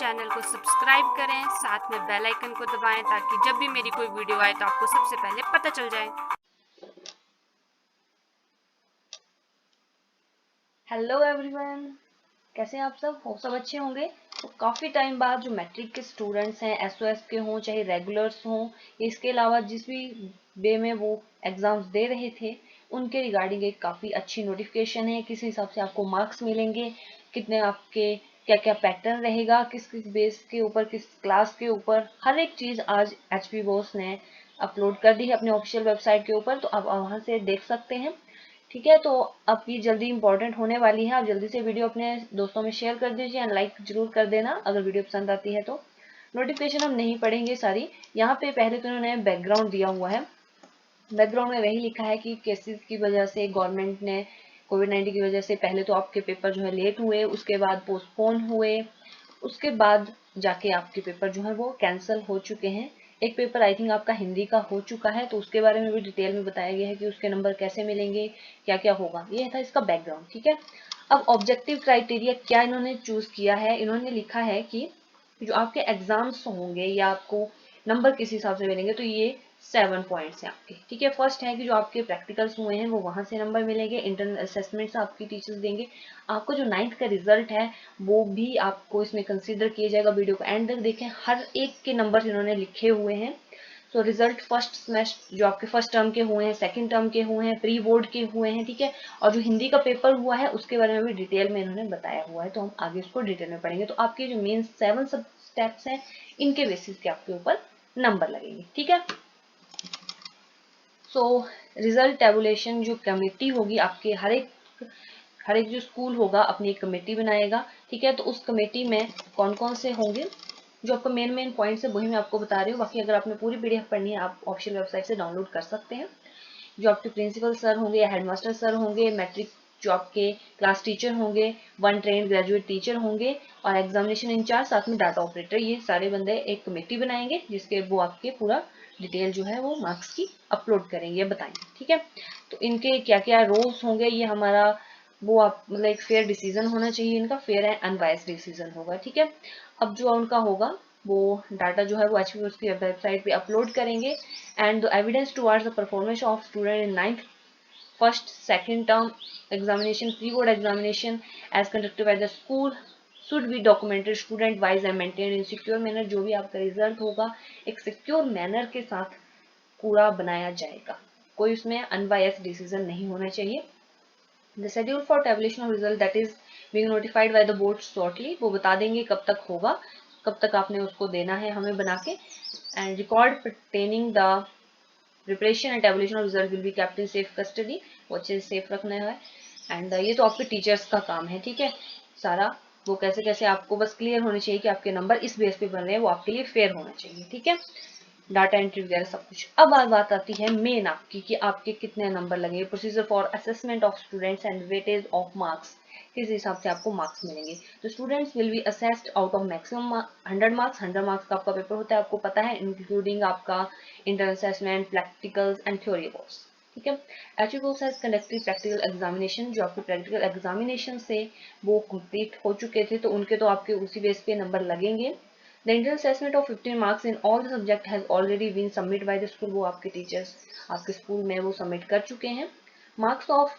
Channel को subscribe करें, साथ में बेल आइकन को दबाएं ताकि जब भी मेरी कोई वीडियो आए तो आपको सबसे पहले पता चल जाए। हेलो एवरीवन, कैसे हैं आप सब अच्छे होंगे। तो काफ़ी टाइम बाद जो मैट्रिक के स्टूडेंट्स हैं, एसओएस के हों चाहे रेगुलर्स हों, इसके अलावा जिस भी वे में वो एग्ज़ाम्स दे रहे थे, उनके रिगार्डिंग एक काफ़ी अच्छी नोटिफिकेशन है। किस हिसाब से आपको मार्क्स मिलेंगे, कितने आपके क्या क्या पैटर्न रहेगा, किस किस बेस के ऊपर, किस क्लास के ऊपर, हर एक चीज़ आज एचपी बॉस ने अपलोड कर दी है अपने ऑफिशियल वेबसाइट के ऊपर। तो आप वहाँ से देख सकते हैं। ठीक है, तो अब ये जल्दी इंपॉर्टेंट होने वाली है। आप जल्दी से वीडियो अपने दोस्तों में शेयर कर दीजिए एंड लाइक जरूर कर देना अगर वीडियो पसंद आती है तो। नोटिफिकेशन हम नहीं पढ़ेंगे सारी। यहाँ पे पहले तो इन्होंने बैकग्राउंड दिया हुआ है। बैकग्राउंड में वही लिखा है कि केसेस की वजह से गवर्नमेंट ने कोविड-19 की वजह से पहले तो आपके पेपर जो है लेट हुए, उसके बाद पोस्टपोन हुए, उसके बाद जाके आपके पेपर जो है वो कैंसिल हो चुके हैं। एक पेपर आई थिंक आपका हिंदी का हो चुका है, तो उसके बारे में भी डिटेल में बताया गया है कि उसके नंबर कैसे मिलेंगे, क्या क्या होगा। ये था इसका बैकग्राउंड। ठीक है, अब ऑब्जेक्टिव क्राइटेरिया क्या इन्होंने चूज किया है। इन्होंने लिखा है कि जो आपके एग्जाम्स होंगे या आपको नंबर किस हिसाब से मिलेंगे, तो ये 7 पॉइंट्स हैं आपके। ठीक है, फर्स्ट है कि जो आपके प्रैक्टिकल्स हुए हैं वो वहां से नंबर मिलेंगे, इंटरनल असेसमेंट्स आपकी टीचर्स देंगे। आपको जो 9th का रिजल्ट है वो भी आपको इसमें कंसीडर किया जाएगा। वीडियो को एंड तक देखें, हर एक के नंबर इन्होंने लिखे हुए हैं। तो रिजल्ट फर्स्ट सेमेस्टर जो आपके फर्स्ट टर्म के हुए हैं, सेकंड टर्म के हुए हैं, प्री बोर्ड के हुए हैं। ठीक है, और जो हिंदी का पेपर हुआ है उसके बारे में भी डिटेल में इन्होंने बताया हुआ है, तो हम आगे इसको डिटेल में पढ़ेंगे। तो आपके जो मेन 7 सब स्टेप्स हैं, इनके बेसिस के आपके ऊपर नंबर लगेंगे। ठीक है, सो रिजल्ट टेबुलेशन जो कमेटी होगी आपके हर एक जो स्कूल होगा अपनी एक कमेटी बनाएगा। ठीक है, तो उस कमेटी में कौन कौन से होंगे, जो आपका मेन पॉइंट्स है वही मैं आपको बता रही हूँ। बाकी अगर आपने पूरी पीडीएफ पढ़नी है आप ऑफिशियल वेबसाइट से डाउनलोड कर सकते हैं। जो आपके प्रिंसिपल सर होंगे या हेडमास्टर सर होंगे, मैट्रिक जो आपके क्लास टीचर होंगे, 1 ट्रेंड ग्रेजुएट टीचर होंगे, और एग्जामिनेशन इंचार्ज, साथ में डाटा ऑपरेटर, ये सारे बंदे एक कमेटी बनाएंगे जिसके वो आपके पूरा डिटेल जो है वो मार्क्स की अपलोड करेंगे, बताएंगे। ठीक है, तो इनके क्या क्या रोल्स होंगे, ये हमारा वो आप मतलब एक फेयर डिसीजन होना चाहिए, इनका फेयर एंड अनबायस्ड डिसीजन होगा। ठीक है, अब जो उनका होगा वो डाटा जो है वो एचपी उसकी वेबसाइट पे अपलोड करेंगे। And the evidence towards the performance of student in 9th first second term examination, pre board examination as conducted by the school should be documented student wise and maintain in secure manner. जो भी आपका result होगा एक secure manner के साथ पूरा बनाया जाएगा, कोई उसमें अनबायस्ड डिसीजन नहीं होना चाहिए। The schedule for tabulation of result that is being notified by the board shortly, वो बता देंगे कब तक होगा, कब तक आपने उसको देना है हमें बना के। And record pertaining the preparation and tabulation of result will be kept in safe custody, वो अच्छे से सेफ रखना है। एंड ये तो आपके टीचर्स का काम है। ठीक है, सारा वो कैसे कैसे आपको बस क्लियर होने चाहिए कि आपके नंबर इस बेस पे बन रहे हैं, वो आपके लिए फेयर होना चाहिए। ठीक है, डाटा एंट्री वगैरह सब कुछ। अब बात आती है मेन आपकी कि आपके कितने नंबर लगेंगे। Procedure for assessment of students and weightage of marks, किस हिसाब से आपको मार्क्स मिलेंगे। तो students will be assessed out of maximum 100 marks. 100 marks का आपका पेपर होता है, आपको पता है, इंक्लूडिंग आपका internal assessment, practicals and theory course. ठीक है, एचपीबॉस हैज कंडक्टेड प्रैक्टिकल एग्जामिनेशन, जो आपके प्रैक्टिकल एग्जामिनेशन से वो कंप्लीट हो चुके थे, तो उनके तो आपके उसी बेस पे नंबर लगेंगे। The internal assessment of 15 marks in all the subject has already been submitted by the school, वो आपके टीचर्स आपके स्कूल में वो सबमिट कर चुके हैं। Marks of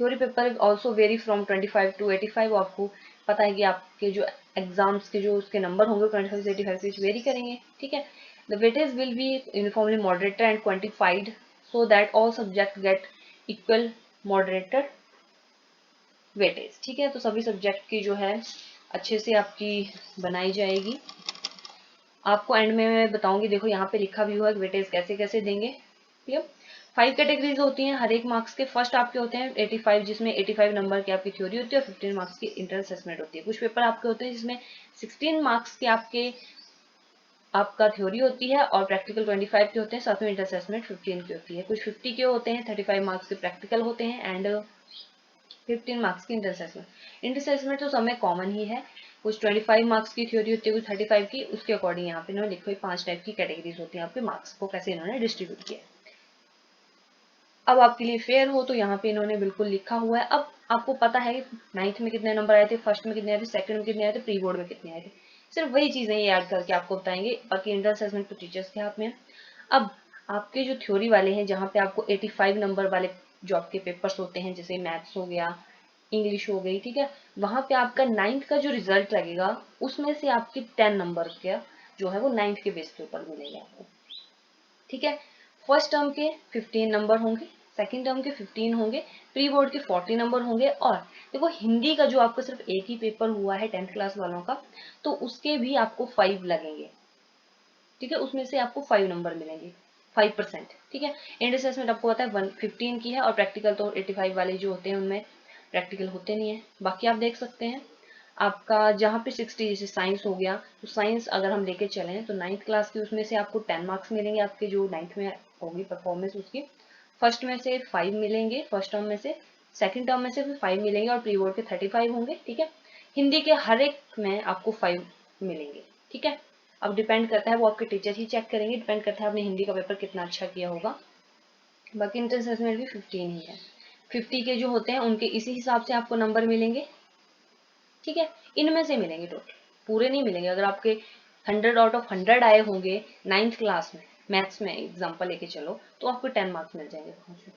theory paper also very from 25 to 85, वो आपको पता है कि आपके जो एग्जाम्स के जो उसके नंबर होंगे 25 से 85 के बीच वेरी करेंगे। ठीक है, the weightage will be uniformly moderated and quantified so that all subject get equal moderated weightage. ठीक है, तो सभी सब्जेक्ट की जो है अच्छे से आपकी बनाई जाएगी। आपको एंड में मैं बताऊंगी, देखो यहाँ पे लिखा भी हुआ है वेटेज कैसे कैसे देंगे। ठीक है, 5 कैटेगरीज होती हैं हर एक मार्क्स के। फर्स्ट आपके होते हैं 85, जिसमें 85 नंबर की आपकी थ्योरी होती है और 15 मार्क्स की इंटरनल असेसमेंट होती है। कुछ पेपर आपके होते हैं जिसमें 16 मार्क्स के आपका थ्योरी होती है और प्रैक्टिकल 25 के होते हैं, साथ में इंटर असेसमेंट 15 की होती है। कुछ 50 के होते हैं, 35 मार्क्स के प्रैक्टिकल होते हैं एंड 15 मार्क्स की इंटर असेसमेंट। इंटर असेसमेंट तो समय कॉमन ही है, कुछ 25 मार्क्स की थ्योरी होती है, कुछ 35 की। उसके अकॉर्डिंग यहाँ पे इन्होंने लिखो 5 टाइप की कैटेगरीज होती है आपके मार्क्स को कैसे इन्होंने डिस्ट्रीब्यूट किया। अब आपके लिए फेयर हो तो यहाँ पे इन्होंने बिल्कुल लिखा हुआ है। अब आपको पता है कि 9th में कितने नंबर आए थे, फर्स्ट में कितने आए थे, सेकंड में कितने आए थे, प्री बोर्ड में कितने आए थे। सिर्फ वही चीजें ये ऐड करके आपको बताएंगे, बाकी इंटर असेसमेंट तो टीचर्स के हाथ में है। अब आपके जो थ्योरी वाले हैं, जहाँ पे आपको 85 नंबर वाले जो आपके पेपर्स होते हैं, जैसे मैथ्स हो गया, इंग्लिश हो गई, ठीक है, वहां पे आपका 9th का जो रिजल्ट लगेगा उसमें से आपके 10 नंबर का जो है वो 9th के बेस के ऊपर मिलेगा आपको, ठीक है। फर्स्ट टर्म के 15 नंबर होंगे, सेकंड टर्म के 15 होंगे, प्री बोर्ड के 40 नंबर होंगे, और देखो हिंदी का जो आपका सिर्फ एक ही पेपर हुआ है 10th क्लास वालों का, तो उसके भी आपको 5 लगेंगे, ठीक है, उसमें से आपको 5 नंबर मिलेंगे, 5%, ठीक है। इंड असेसमेंट आपको पता है 115 की है, और प्रैक्टिकल तो 85 वाले जो होते हैं उनमें प्रैक्टिकल होते नहीं है। बाकी आप देख सकते हैं आपका जहाँ पे 60, जैसे साइंस हो गया, तो साइंस अगर हम लेके चलें तो 9th क्लास की उसमें से आपको 10 मार्क्स मिलेंगे, आपके जो 9th में होगी परफॉर्मेंस उसकी। फर्स्ट में से 5 मिलेंगे, फर्स्ट टर्म में से, सेकंड टर्म में से भी 5 मिलेंगे, और प्री बोर्ड के 35 होंगे, ठीक है। हिंदी के हर एक में आपको 5 मिलेंगे, ठीक है। अब डिपेंड करता है, वो आपके टीचर ही चेक करेंगे, डिपेंड करता है आपने हिंदी का पेपर कितना अच्छा किया होगा। बाकी इंटर असेसमेंट भी 15 ही है, 50 के जो होते हैं उनके इसी हिसाब से आपको नंबर मिलेंगे, ठीक है। इनमें से मिलेंगे टोटल, पूरे नहीं मिलेंगे। अगर आपके 100 आउट ऑफ 100 आए होंगे 9th क्लास में, मैथ्स में एग्जाम्पल लेके चलो, तो आपको 10 मार्क्स मिल जाएंगे वहां से।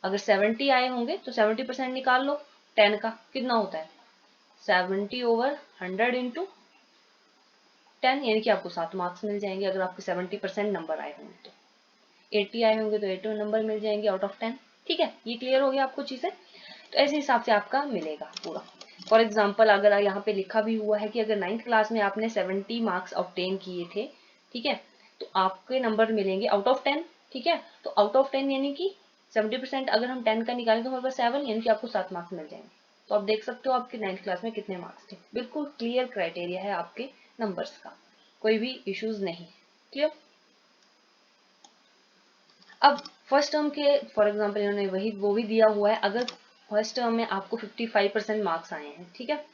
अगर 70 आए होंगे तो 70% निकाल लो, 10 का कितना होता है, 70/100 इंटू 10, यानी कि आपको 7 मार्क्स मिल जाएंगे अगर आपके 70% नंबर आए होंगे तो। 80 आए होंगे तो 80 नंबर मिल जाएंगे आउट ऑफ 10, ठीक है। ये क्लियर हो गया आपको चीजें, तो ऐसे हिसाब से आपका मिलेगा पूरा। फॉर एग्जाम्पल अगर यहाँ पे लिखा भी हुआ है कि अगर 9th क्लास में आपने 70 मार्क्स ऑब्टेन किए थे, ठीक है, तो आपके नंबर मिलेंगे आउट ऑफ 10, ठीक है। तो आउट ऑफ 10 यानी कि 70% अगर हम 10 का निकालें तो हमारे पास 7, यानी कि आपको 7 मार्क्स मिल जाएंगे। तो आप देख सकते हो आपके 9th क्लास में कितने मार्क्स थे, बिल्कुल क्लियर क्राइटेरिया है आपके नंबर्स का, कोई भी इश्यूज नहीं, क्लियर। अब फर्स्ट टर्म के फॉर एग्जाम्पल इन्होंने वही वो भी दिया हुआ है, अगर फर्स्ट टर्म में आपको 55% मार्क्स आए हैं, ठीक है,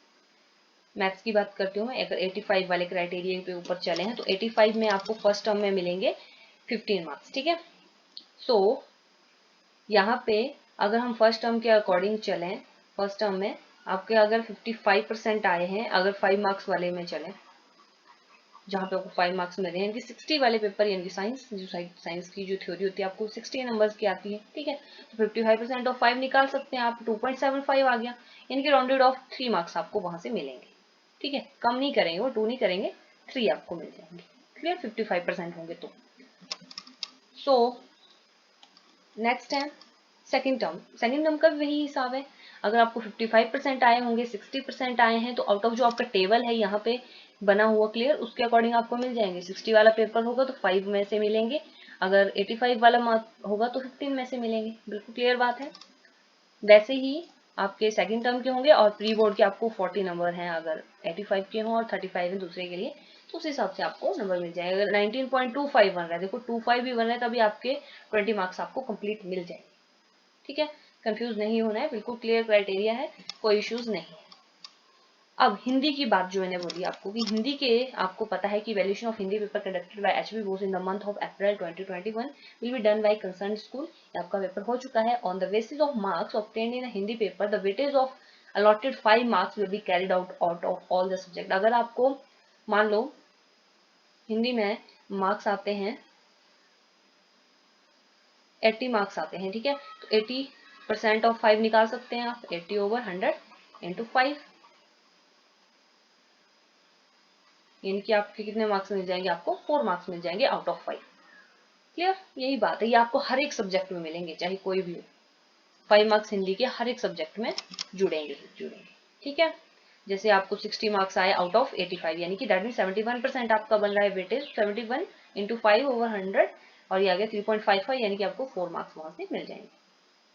मैथ्स की बात करती हूँ मैं, अगर 85 वाले क्राइटेरिया पे ऊपर चले हैं तो 85 में आपको फर्स्ट टर्म में मिलेंगे 15 मार्क्स, ठीक है। सो यहाँ पे अगर हम फर्स्ट टर्म के अकॉर्डिंग चलें, फर्स्ट टर्म में आपके अगर 55% आए हैं, अगर 5 मार्क्स वाले में चलें, जहाँ पे आपको 5 मार्क्स मिल रहे हैं, यानी कि 60 वाले पेपर, यानी कि साइंस जो साइंस की जो थ्योरी होती है आपको 60 नंबर्स की आती है, ठीक है। तो 55% ऑफ 5 निकाल सकते हैं आप, 2.75 आ गया, यानी कि राउंडेड ऑफ 3 मार्क्स आपको वहां से मिलेंगे, ठीक है। कम नहीं करेंगे वो, 2 नहीं करेंगे, 3 आपको मिल जाएंगे, क्लियर, 55% होंगे तो। सो नेक्स्ट है सेकंड टर्म, सेकंड टर्म का भी वही हिसाब है। अगर आपको 55% आए होंगे, 60% आए हैं, तो आउट ऑफ जो आपका टेबल है यहाँ पे बना हुआ क्लियर, उसके अकॉर्डिंग आपको मिल जाएंगे। 60 वाला पेपर होगा तो 5 में से मिलेंगे, अगर 85 वाला मार्क होगा तो 15 में से मिलेंगे, बिल्कुल क्लियर बात है। वैसे ही आपके सेकंड टर्म के होंगे, और प्री बोर्ड के आपको 40 नंबर हैं, अगर 85 के हों और 35 है दूसरे के लिए, तो उस हिसाब से आपको नंबर मिल जाएगा। अगर 19.25 बन रहा है, देखो 25 भी बन रहा है, तभी आपके 20 मार्क्स आपको कंप्लीट मिल जाएंगे, ठीक है। कंफ्यूज नहीं होना है, बिल्कुल क्लियर क्राइटेरिया है, कोई इश्यूज नहीं है। अब हिंदी की बात जो मैंने बोली आपको, कि हिंदी के आपको पता है कि valuation of Hindi paper conducted by HB Bose in the month of April 2021 will be done by concern school. आपका पेपर हो चुका है। On the basis of marks obtained in Hindi paper the weightage of allotted 5 marks will be carried out of all the subject. अगर आपको मान लो हिंदी में marks आते हैं 80 मार्क्स आते हैं, ठीक है, तो 80% ऑफ 5 निकाल सकते हैं आप, 80/100 इंटू 5, यानी कि आपके कितने मार्क्स मिल जाएंगे, आपको 4 मार्क्स मिल जाएंगे आउट ऑफ 5, क्लियर। यही बात है, ये आपको हर एक सब्जेक्ट में मिलेंगे, चाहे कोई भी हो। 5 मार्क्स हिंदी के हर एक सब्जेक्ट में जुड़ेंगे ही जुड़ेंगे, ठीक है। जैसे आपको 60 मार्क्स आए आउट ऑफ 85, यानी कि दैट मीन 71% आपका बन रहा है वेटेज, 71 इंटू 5/100, और ये आ गया 3.55, यानी कि आपको 4 मार्क्स वहां से मिल जाएंगे,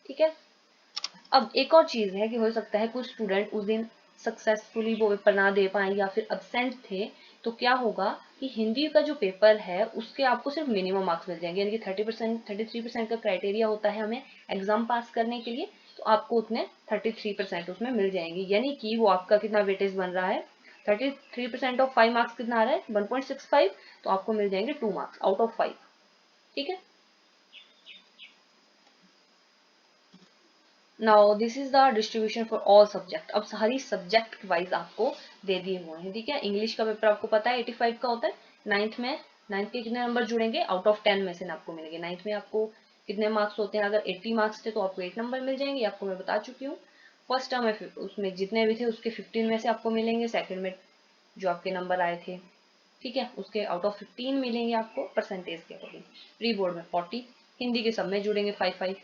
ठीक है। अब एक और चीज है कि हो सकता है कुछ स्टूडेंट उस दिन सक्सेसफुली वो पेपर ना दे पाए या फिर अब्सेंट थे, तो क्या होगा कि हिंदी का जो पेपर है उसके आपको सिर्फ मिनिमम मार्क्स मिल जाएंगे, यानी कि 30% 33% का क्राइटेरिया होता है हमें एग्जाम पास करने के लिए, तो आपको उतने 33% उसमें मिल जाएंगे, यानी कि वो आपका कितना वेटेज बन रहा है, 33% ऑफ 5 मार्क्स कितना आ रहा है, 1.65, तो आपको मिल जाएंगे 2 मार्क्स आउट ऑफ 5, ठीक है। Now this is the distribution for all subject. अब सारी सब्जेक्ट वाइज आपको दे दिए हुए हैं, ठीक है। इंग्लिश का पेपर आपको पता है 85 का होता है। नाइन्थ के कितने नंबर जुड़ेंगे, आउट ऑफ 10 में से आपको मिलेंगे। नाइन्थ में आपको कितने मार्क्स होते हैं, अगर 80 मार्क्स थे तो आपको 8 नंबर मिल जाएंगे, आपको मैं बता चुकी हूँ। फर्स्ट टर्म में उसमें जितने भी थे उसके 15 में से आपको मिलेंगे। सेकंड में जो आपके नंबर आए थे, ठीक है, उसके आउट ऑफ 15 मिलेंगे आपको परसेंटेज के अकॉर्डिंग। प्री बोर्ड में 40, हिंदी के सब में जुड़ेंगे 5-5।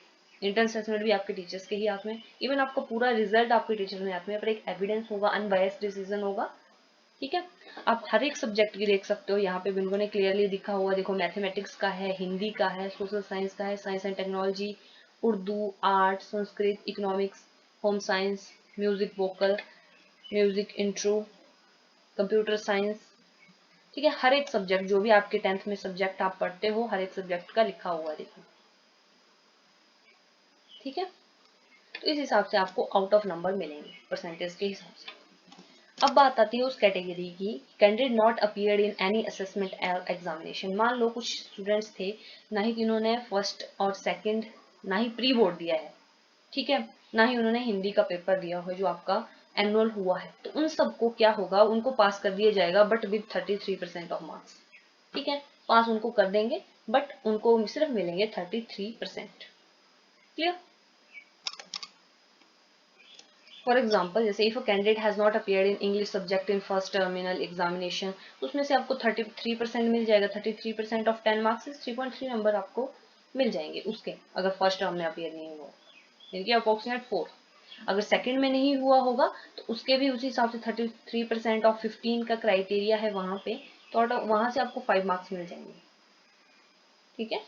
इंटर्न असेसमेंट भी आपके टीचर्स के ही हाथ में, इवन आपका पूरा रिजल्ट आपके टीचर्स में हाथ में, पर एक एविडेंस होगा, अनबायस्ड डिसीजन होगा, ठीक है। आप हर एक सब्जेक्ट की देख सकते हो, यहाँ पे बिल्कुल ने क्लियरली दिखा हुआ, देखो मैथमेटिक्स का है, हिंदी का है, सोशल साइंस का है, science and technology, Urdu, art, Sanskrit, economics, home science, music vocal, music intro, computer science, ठीक है। हर एक सब्जेक्ट जो भी आपके 10th में सब्जेक्ट आप पढ़ते हो, हर एक सब्जेक्ट का लिखा हुआ देखो, ठीक है। तो इस हिसाब से आपको आउट ऑफ नंबर मिलेंगे परसेंटेज के हिसाब से। अब बात आती है उस कैटेगरी की, candidate not appeared in any assessment examination. मान लो कुछ स्टूडेंट्स थे, ना ही इन्होंने फर्स्ट और सेकंड, ना ही प्री बोर्ड दिया है, ठीक है, ना ही उन्होंने हिंदी का पेपर दिया हो जो आपका एनुअल हुआ है, तो उन सबको क्या होगा, उनको पास कर दिया जाएगा बट विद 33% ऑफ मार्क्स, ठीक है। पास उनको कर देंगे बट उनको सिर्फ मिलेंगे 33%। क्लियर। फॉर एग्जाम्पल, जैसे if a candidate has not appeared in English subject in first terminal examination, उसमें से आपको 33% मिल जाएगा। 33% ऑफ 10 मार्क्स, 3.3 नंबर आपको मिल जाएंगे उसके, अगर फर्स्ट टर्म में अपीयर नहीं हुआ, यानी कि अप्रोक्सीमेट 4। अगर सेकंड में नहीं हुआ होगा तो उसके भी उसी हिसाब से 33% ऑफ 15 का क्राइटेरिया है वहां पे, तो वहां से आपको 5 मार्क्स मिल जाएंगे, ठीक है।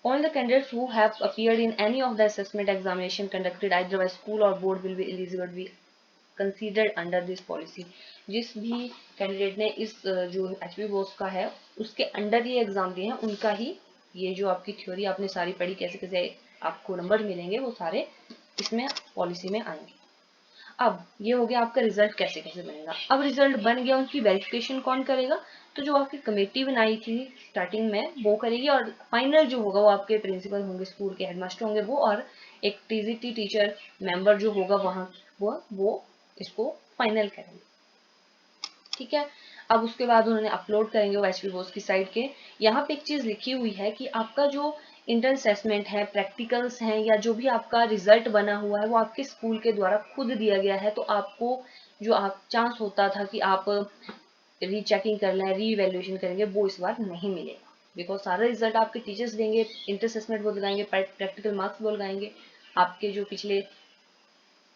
Only the candidates who have appeared in any of the assessment examination conducted either by school or board will be eligible to be considered under this policy। जिस भी कैंडिडेट ने इस जो एचपी बोर्ड का है उसके अंडर ये exam दिए हैं, उनका ही ये जो आपकी थ्योरी आपने सारी पढ़ी, कैसे कैसे आपको नंबर मिलेंगे, वो सारे इसमें पॉलिसी में आएंगे। अब ये हो गया आपका रिजल्ट कैसे कैसे बनेगा। अब रिजल्ट बन गया, उनकी वेरिफिकेशन कौन करेगा, तो जो आपकी कमेटी बनाई थी स्टार्टिंग में वो करेगी, और फाइनल जो होगा वो आपके प्रिंसिपल होंगे, स्कूल के हेडमास्टर होंगे वो, और एक टीजीटी टीचर मेंबर जो होगा वहाँ वो इसको फाइनल करेंगे, ठीक है। अब उसके बाद उन्होंने अपलोड करेंगे वो एचपी बोस की साइट के। यहाँ पे एक चीज लिखी हुई है कि आपका जो इंटर्न असेसमेंट है, प्रैक्टिकल्स हैं, या जो भी आपका रिजल्ट बना हुआ है वो आपके स्कूल के द्वारा खुद दिया गया है, तो आपको जो आप चांस होता था कि आप रीचेकिंग कर लें, री इवेल्युएशन करेंगे, वो इस बार नहीं मिलेगा, बिकॉज सारा रिजल्ट आपके टीचर्स देंगे, इंटर असेसमेंट वो लगाएंगे, प्रैक्टिकल मार्क्स वो लगाएंगे, आपके जो पिछले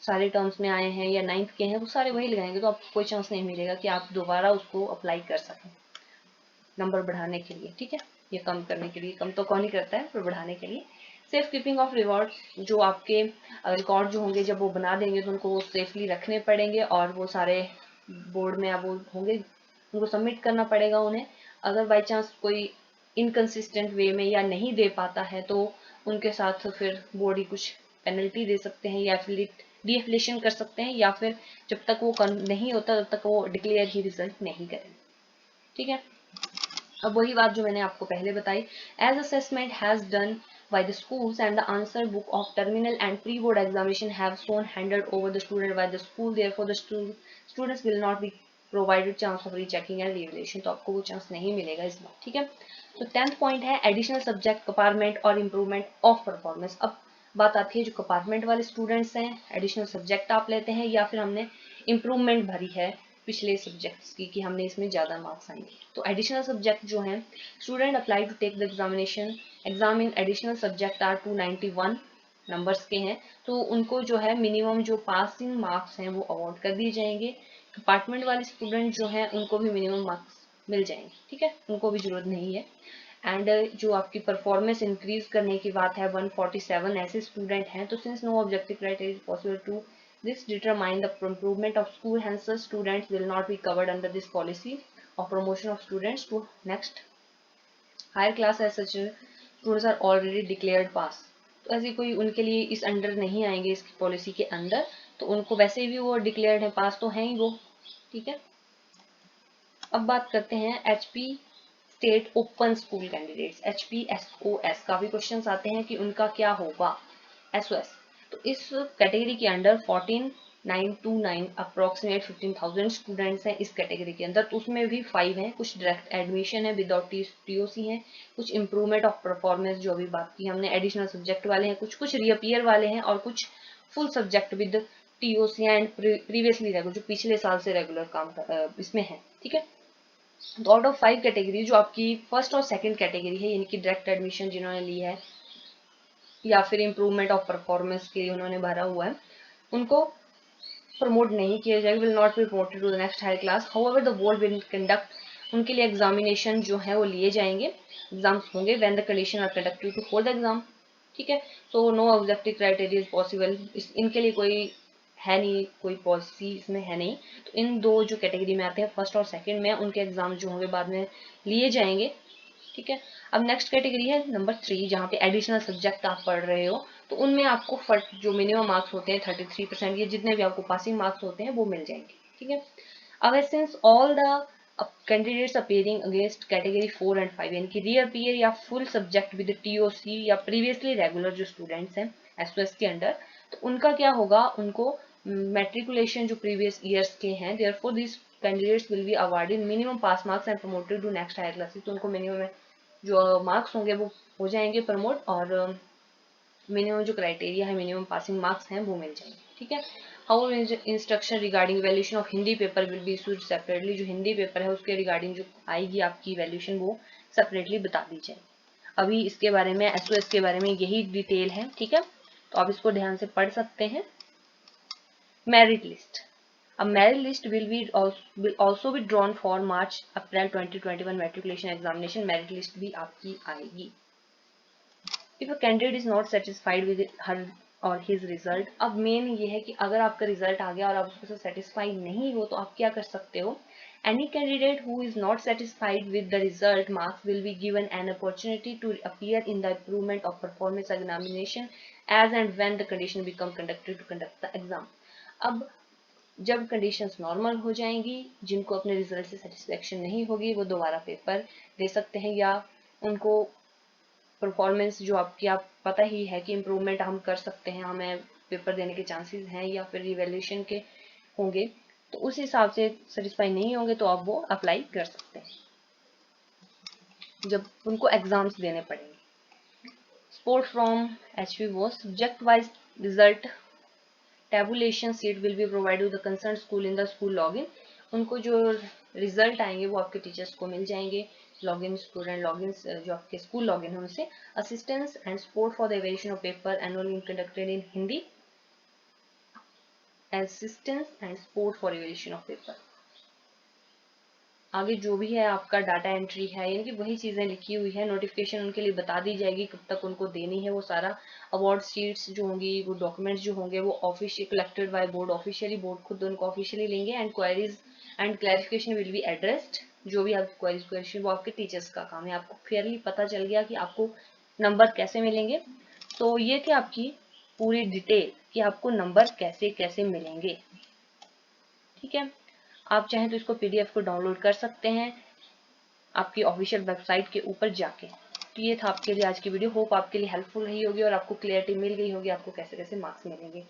सारे टर्म्स में आए हैं या 9th के हैं वो सारे वही लगाएंगे, तो आपको कोई चांस नहीं मिलेगा कि आप दोबारा उसको अप्लाई कर सकें नंबर बढ़ाने के लिए, ठीक है, ये कम करने के लिए। कम तो कौन ही करता है, पर बढ़ाने के लिए। सेफ कीपिंग ऑफ रिवॉर्ड, जो आपके रिकॉर्ड जो होंगे जब वो बना देंगे तो उनको वो सेफली रखने पड़ेंगे, और वो सारे बोर्ड में अब वो होंगे, उनको सबमिट करना पड़ेगा उन्हें। अगर बाई चांस कोई इनकंसिस्टेंट वे में या नहीं दे पाता है तो उनके साथ फिर बोर्ड ही कुछ पेनल्टी दे सकते हैं, या फिर डीएफिलेशन कर सकते हैं, या फिर जब तक वो नहीं होता तब तक वो डिक्लेयर ही रिजल्ट नहीं करें, ठीक है। अब वही बात जो मैंने आपको पहले बताई, as assessment has done by the schools and the answer book of terminal and pre-board examination have shown handed over the student by the school, therefore the students will not be provided chance of rechecking and reevaluation। तो आपको वो chance नहीं मिलेगा इस बार, ठीक है। तो 10th point है एडिशनल सब्जेक्ट कंपार्टमेंट और इम्प्रूवमेंट ऑफ परफॉर्मेंस। अब बात आती है जो कंपार्टमेंट वाले स्टूडेंट्स हैं, एडिशनल सब्जेक्ट आप लेते हैं या फिर हमने इम्प्रूवमेंट भरी है पिछले सब्जेक्ट्स की कि हमने इसमें ज़्यादा मार्क्स आएंगे, तो एडिशनल सब्जेक्ट जो है, student apply to take the examination, exam in additional subject are 291 numbers के हैं, तो उनको जो है मिनिमम जो पासिंग मार्क्स हैं वो अवॉर्ड कर दिए जाएंगे। कंपार्टमेंट वाले स्टूडेंट जो हैं उनको भी मिनिमम मार्क्स मिल जाएंगे, ठीक है, उनको भी जरूरत नहीं है। एंड जो आपकी परफॉर्मेंस इंक्रीज करने की बात है, 147 ऐसे स्टूडेंट हैं, तो since no objective criteria possible to this determine the improvement of school, hence the students will not be covered under this policy of promotion of students to next higher class, as such students are already declared pass। तो ऐसे कोई उनके लिए इस under नहीं आएंगे इस policy के अंदर, तो उनको वैसे भी वो डिक्लेयर्ड है, पास तो हैं ही वो, ठीक है। अब बात करते हैं HP state open school candidates, HPSOS का भी क्वेश्चन आते हैं कि उनका क्या होगा, SOS। तो इस कैटेगरी के अंडर 14,929 अप्रोक्सीमेट 15,000 स्टूडेंट्स हैं इस कैटेगरी के अंदर। तो उसमें भी 5 हैं, कुछ डायरेक्ट एडमिशन है विदाउट टीओसी हैं, कुछ इम्प्रूवमेंट ऑफ परफॉर्मेंस जो अभी बात की हमने, एडिशनल सब्जेक्ट वाले हैं, कुछ कुछ रीअपियर वाले हैं, और कुछ full subject with TOC and previously regular, जो पिछले साल से रेगुलर काम इसमें है। ठीक है, तो आउट ऑफ 5 कैटेगरी जो आपकी फर्स्ट और सेकंड कैटेगरी है, यानी कि डायरेक्ट एडमिशन जिन्होंने ली है या फिर इम्प्रूवमेंट ऑफ परफॉर्मेंस के लिए उन्होंने भरा हुआ है, उनको प्रमोट नहीं किया जाएगा, will not be promoted to the next higher class. However the board will conduct, उनके लिए एग्जामिनेशन जो है वो लिए जाएंगे, एग्जाम्स होंगे when the condition are conducted to hold exam. ठीक है, तो no objective criteria is possible, इनके लिए कोई है नहीं, कोई पॉलिसी इसमें है नहीं। तो इन दो जो कैटेगरी में आते हैं फर्स्ट और सेकंड में, उनके एग्जाम जो होंगे बाद में लिए जाएंगे। ठीक है, अब नेक्स्ट कैटेगरी है नंबर 3, जहाँ पे एडिशनल सब्जेक्ट आप पढ़ रहे हो, तो उनमें आपको जो मिनिमम मार्क्स होते हैं 33%, ये जितने भी आपको पासिंग मार्क्स होते हैं वो मिल जाएंगे। ठीक है, अब since all the candidates appearing against category 4 and 5, यानी कि रीअपीयर या फुल सब्जेक्ट विद टीओसी या प्रीवियसली रेगुलर जो स्टूडेंट्स हैं एसओएस के अंडर, तो उनका क्या होगा, उनको मेट्रिकुलेशन जो प्रीवियस ईयर्स के हैं, therefore this candidates will be awarded minimum pass marks and promoted to next higher classes. तो उनको मिनिमम जो मार्क्स होंगे वो हो जाएंगे प्रमोट, और मिनिमम जो क्राइटेरिया है, मिनिमम पासिंग मार्क्स हैं वो मिल जाएंगे। ठीक है, how instruction regarding valuation of Hindi paper will be issued separately, जो हिंदी पेपर है उसके रिगार्डिंग जो आएगी आपकी वैल्यूएशन वो सेपरेटली बता दी जाए। अभी इसके बारे में, एसओएस के बारे में यही डिटेल है। ठीक है, तो आप इसको ध्यान से पढ़ सकते हैं। मेरिट लिस्ट, अब merit list will also be drawn for March April 2021 matriculation examination, merit list भी आपकी आएगी। If a candidate is not satisfied with her or his result, अब मेन ये है कि अगर आपका रिजल्ट आ गया और आप उससे सेटिस्फाई नहीं हो तो आप क्या कर सकते हो, any candidate who is not satisfied with the result marks will be given an opportunity to appear in the improvement of performance examination as and when the condition become conducted to conduct the exam। अब जब conditions normal हो जाएंगी, जिनको अपने result से satisfaction नहीं होगी वो दोबारा पेपर दे सकते हैं, या उनको परफॉर्मेंस जो आपकी, आप पता ही है कि इम्प्रूवमेंट हम कर सकते हैं, हमें पेपर देने के चांसेस हैं या फिर रिवैल्यूएशन के होंगे, तो उस हिसाब से सेटिस्फाई नहीं होंगे तो आप वो अप्लाई कर सकते हैं जब उनको एग्जाम्स देने पड़ेंगे। सपोर्ट फ्रॉम एचपी वो subject wise result tabulation sheet will be provided to the concerned school in the school login, उनको जो रिजल्ट आएंगे वो आपके टीचर्स को मिल जाएंगे, लॉगिन स्टूडेंट लॉगिन जो आपके स्कूल लॉगिन है उनसे। Assistance and support for the evaluation of paper annually conducted in Hindi, assistance and support for evaluation of paper. आगे जो भी है आपका डाटा एंट्री है, यानी कि वही चीजें लिखी हुई है, नोटिफिकेशन उनके लिए बता दी जाएगी कब तक उनको देनी है वो सारा। अवार्ड शीट्स जो होंगी, वो डॉक्यूमेंट्स जो होंगे वो official collected by board, officially board खुद उनको ऑफिशियली लेंगे। And queries and clarification will be addressed, जो भी आपकी क्वेरीज क्वेश्चन वो आपके टीचर्स का काम है। आपको क्लियरली पता चल गया कि आपको नंबर कैसे मिलेंगे। तो ये थी आपकी पूरी डिटेल कि आपको नंबर कैसे कैसे मिलेंगे। ठीक है, आप चाहें तो इसको पीडीएफ को डाउनलोड कर सकते हैं आपकी ऑफिशियल वेबसाइट के ऊपर जाके। तो ये था आपके लिए आज की वीडियो, होप आपके लिए हेल्पफुल रही होगी और आपको क्लियरिटी मिल गई होगी आपको कैसे कैसे मार्क्स मिलेंगे।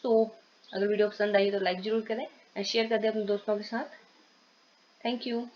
सो अगर वीडियो पसंद आई तो लाइक जरूर करें एंड शेयर कर दें अपने दोस्तों के साथ। Thank you.